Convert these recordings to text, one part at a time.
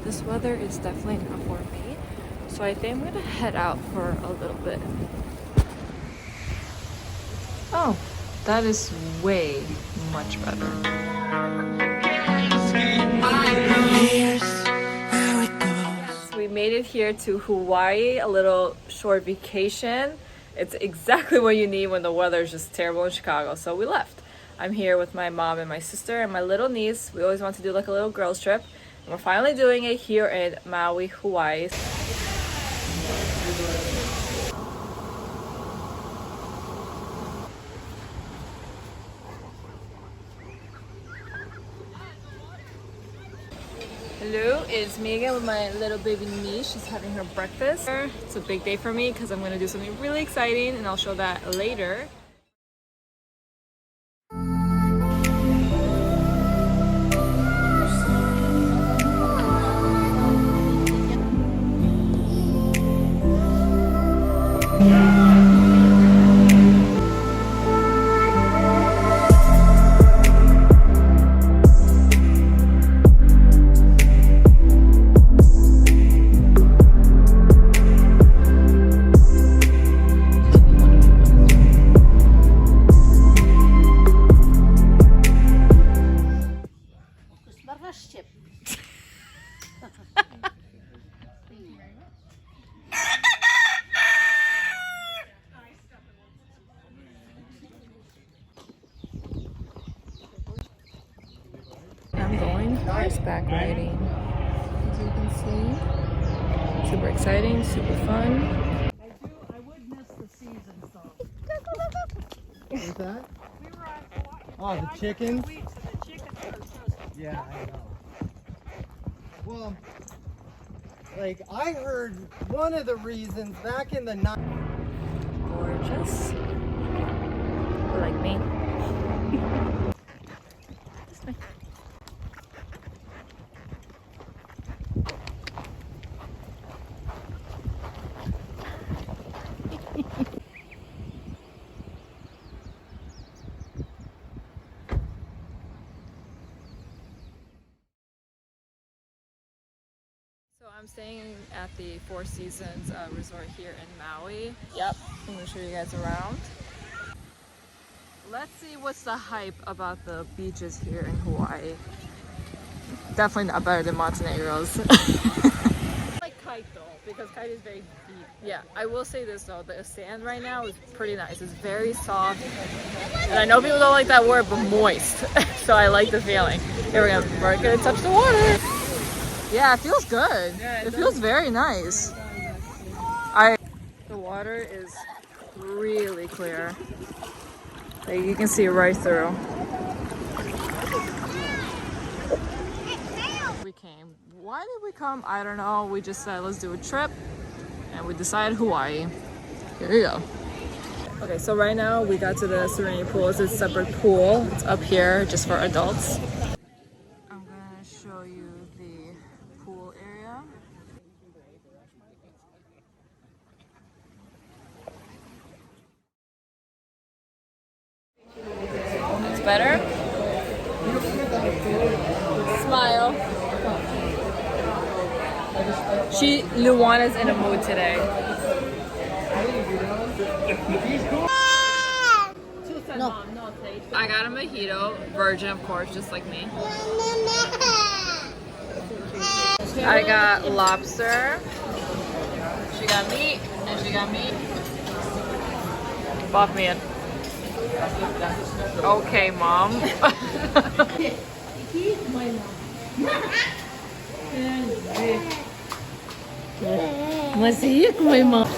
this weather is definitely not for me. So I think I'm gonna head out for a little bit. Oh, that is way much better. Yes, we made it here to Hawaii, a little short vacation. It's exactly what you need when the weather is just terrible in Chicago, so we left. I'm here with my mom and my sister and my little niece. We always want to do like a little girls trip, and we're finally doing it here in Maui, Hawaii. Hello, it's me again with my little baby niece. She's having her breakfast. It's a big day for me because I'm going to do something really exciting, and I'll show that later. I'm going horseback riding, as you can see. Super exciting, super fun. I would miss the season, so. What's that? We were on Hawaii. Oh, the chickens? Weeks and the chickens are just. Yeah, I know. Well, like I heard one of the reasons back in the night. Gorgeous. Like me. This way. So I'm staying at the Four Seasons resort here in Maui. Yep, I'm gonna show you guys around. Let's see what's the hype about the beaches here in Hawaii. Definitely not better than Montenegro's. I like Kite though, because Kite is very deep. Yeah, I will say this though, the sand right now is pretty nice. It's very soft. And I know people don't like that word, but moist. So I like the feeling. Here we're gonna touch the water. Yeah, it feels good. Yeah, it feels very nice. The water is really clear. Like you can see right through. We came. Why did we come? I don't know. We just said let's do a trip, and we decided Hawaii. Here you go. Okay, so right now we got to the Serenity Pool. It's a separate pool. It's up here just for adults. I'm gonna show you the pool area. It's better. Smile. Luana's in a mood today. No. I got a mojito, virgin of course, just like me. I got lobster. She got meat, and she got meat. Buff man. Okay, mom. Masih my mom.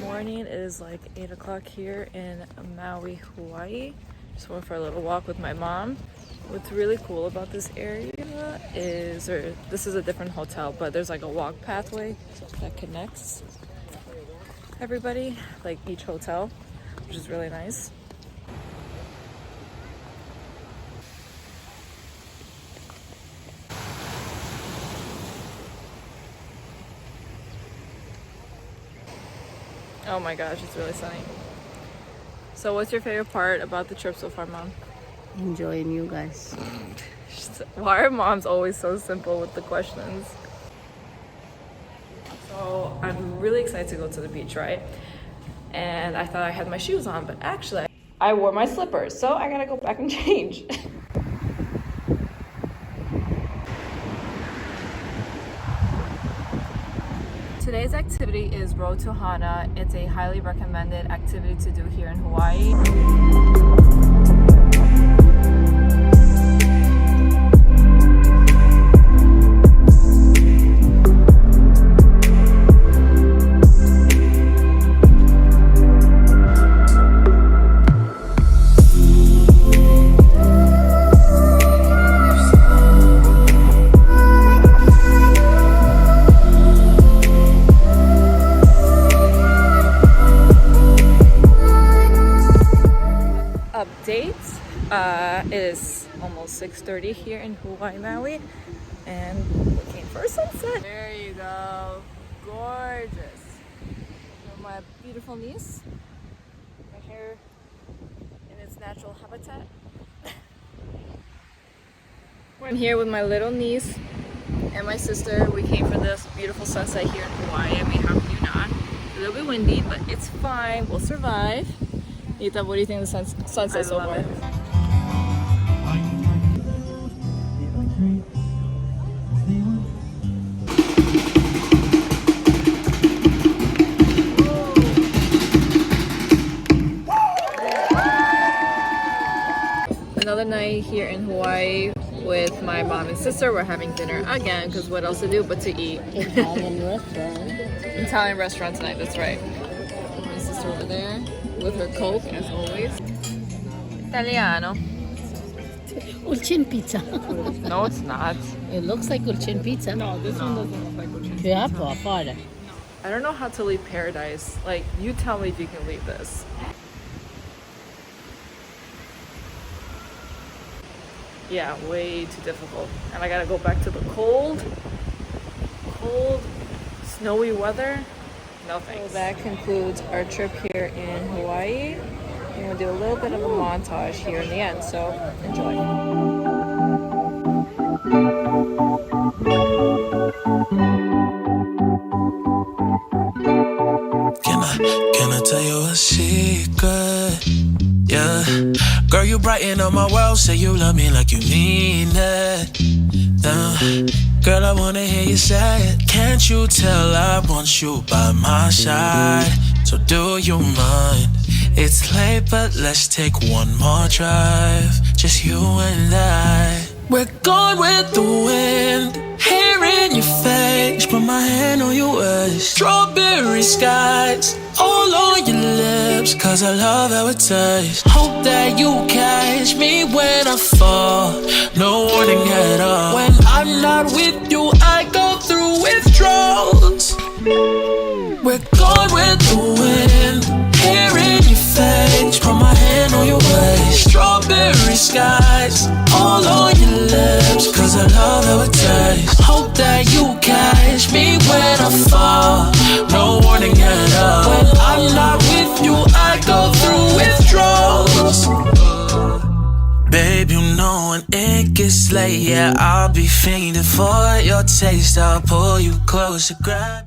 Morning, it is like 8 o'clock here in Maui, Hawaii. Just went for a little walk with my mom. What's really cool about this area is, this is a different hotel, but there's like a walk pathway that connects everybody, like each hotel, which is really nice. Oh my gosh, it's really sunny. So what's your favorite part about the trip so far, Mom? enjoying you guys. Why are moms always so simple with the questions? So I'm really excited to go to the beach, right? And I thought I had my shoes on, but actually I wore my slippers, so I gotta go back and change. Today's activity is Road to Hana. It's a highly recommended activity to do here in Hawaii. Update. It is almost 6:30 here in Hawaii, Maui, and looking for sunset. There you go, gorgeous. And my beautiful niece, my hair in its natural habitat. I'm here with my little niece and my sister. We came for this beautiful sunset here in Hawaii. I mean, how can you not? A little bit windy, but it's fine. We'll survive. Ethan, what do you think of the sunset so far? Another night here in Hawaii with my mom and sister. We're having dinner again because what else to do but to eat? Italian restaurant. Italian restaurant tonight, that's right. My sister over there with her Coke, as always. Italiano. Ulcin pizza. No, it's not. It looks like Ulcin pizza. No, this one doesn't look like Gucci. Yeah, fare. I don't know how to leave paradise. Like, you tell me if you can leave this. Yeah, way too difficult. And I gotta go back to the cold, snowy weather. No thanks. So that concludes our trip here in Hawaii. I'm gonna do a little bit of a montage here in the end, so enjoy. Can I tell you a secret? Yeah, girl, you brighten up my world. Say you love me like you mean it. Girl, I wanna hear you say it. Can't you tell I want you by my side? So do you mind? It's late, but let's take one more drive. Just you and I. We're gone with the wind, hair in your face. Put my hand on your waist. Strawberry skies all on your lips, cause I love how it tastes. Hope that you catch me when I fall. No warning at all. When I'm not with you, I go through withdrawals. We're gone with the wind, hair in your face. Put my hand on your waist. Strawberry skies all on your lips, cause I love how it tastes. Hope that you catch me when I fall. No warning at all. When I'm not with you, I go through withdrawals. Babe, you know when it gets late, yeah, I'll be fiending for your taste. I'll pull you closer, grab